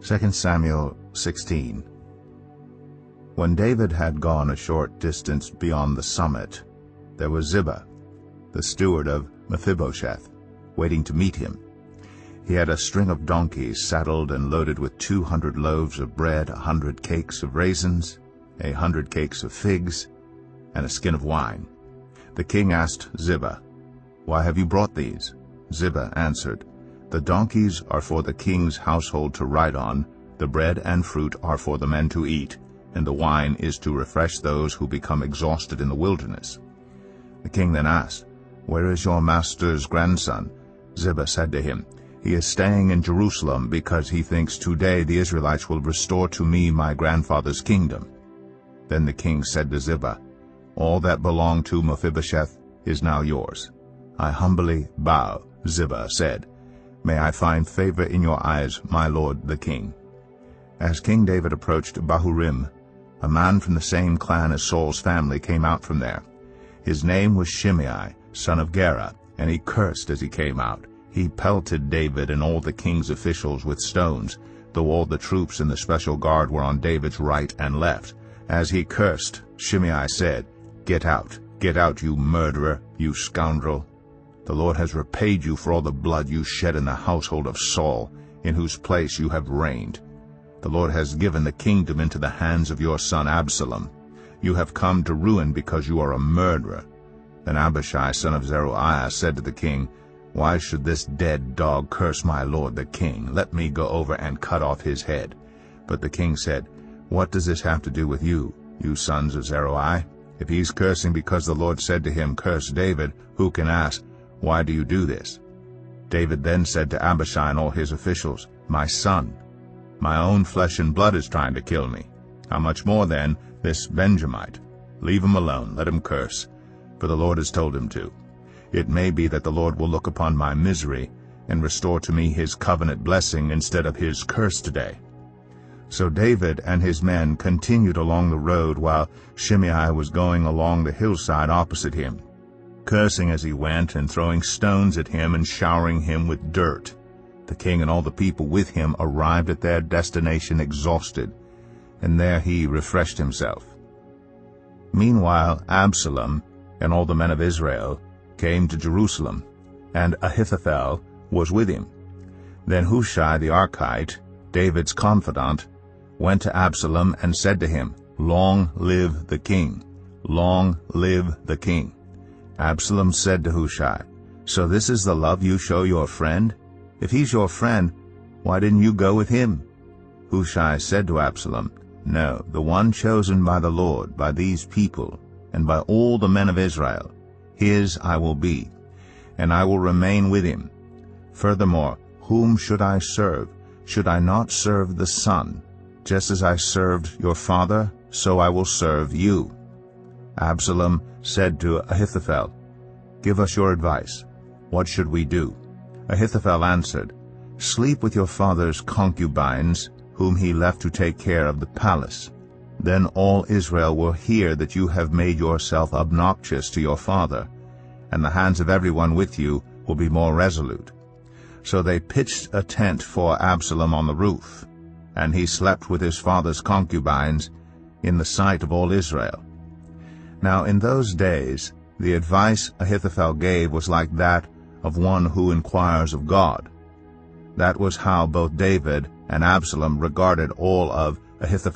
2 Samuel 16. When David had gone a short distance beyond the summit, there was Ziba, the steward of Mephibosheth, waiting to meet him. He had a string of donkeys saddled and loaded with 200 loaves of bread, 100 cakes of raisins, 100 cakes of figs, and a skin of wine. The king asked Ziba, "Why have you brought these?" Ziba answered, "The donkeys are for the king's household to ride on, the bread and fruit are for the men to eat, and the wine is to refresh those who become exhausted in the wilderness." The king then asked, "Where is your master's grandson?" Ziba said to him, "He is staying in Jerusalem because he thinks today the Israelites will restore to me my grandfather's kingdom." Then the king said to Ziba, "All that belonged to Mephibosheth is now yours." "I humbly bow," Ziba said. "May I find favor in your eyes, my lord the king." As King David approached Bahurim, a man from the same clan as Saul's family came out from there. His name was Shimei, son of Gera, and he cursed as he came out. He pelted David and all the king's officials with stones, though all the troops in the special guard were on David's right and left. As he cursed, Shimei said, get out, you murderer, you scoundrel. The Lord has repaid you for all the blood you shed in the household of Saul, in whose place you have reigned. The Lord has given the kingdom into the hands of your son Absalom. You have come to ruin because you are a murderer." Then Abishai, son of Zeruiah, said to the king, "Why should this dead dog curse my lord the king? Let me go over and cut off his head." But the king said, "What does this have to do with you, you sons of Zeruiah? If he's cursing because the Lord said to him, 'Curse David,' who can ask, 'Why do you do this?'" David then said to Abishai and all his officials, "My son, my own flesh and blood is trying to kill me. How much more then this Benjamite? Leave him alone, let him curse, for the Lord has told him to. It may be that the Lord will look upon my misery and restore to me his covenant blessing instead of his curse today." So David and his men continued along the road while Shimei was going along the hillside opposite him, cursing as he went and throwing stones at him and showering him with dirt. The king and all the people with him arrived at their destination exhausted, and there he refreshed himself. Meanwhile Absalom and all the men of Israel came to Jerusalem, and Ahithophel was with him. Then Hushai the Archite, David's confidant, went to Absalom and said to him, "Long live the king! Long live the king!" Absalom said to Hushai, "So this is the love you show your friend? If he's your friend, why didn't you go with him?" Hushai said to Absalom, "No, the one chosen by the Lord, by these people, and by all the men of Israel, his I will be, and I will remain with him. Furthermore, whom should I serve? Should I not serve the Son? Just as I served your father, so I will serve you." Absalom said to Ahithophel, "Give us your advice. What should we do?" Ahithophel answered, "Sleep with your father's concubines, whom he left to take care of the palace. Then all Israel will hear that you have made yourself obnoxious to your father, and the hands of everyone with you will be more resolute." So they pitched a tent for Absalom on the roof, and he slept with his father's concubines in the sight of all Israel. Now in those days the advice Ahithophel gave was like that of one who inquires of God. That was how both David and Absalom regarded all of Ahithophel's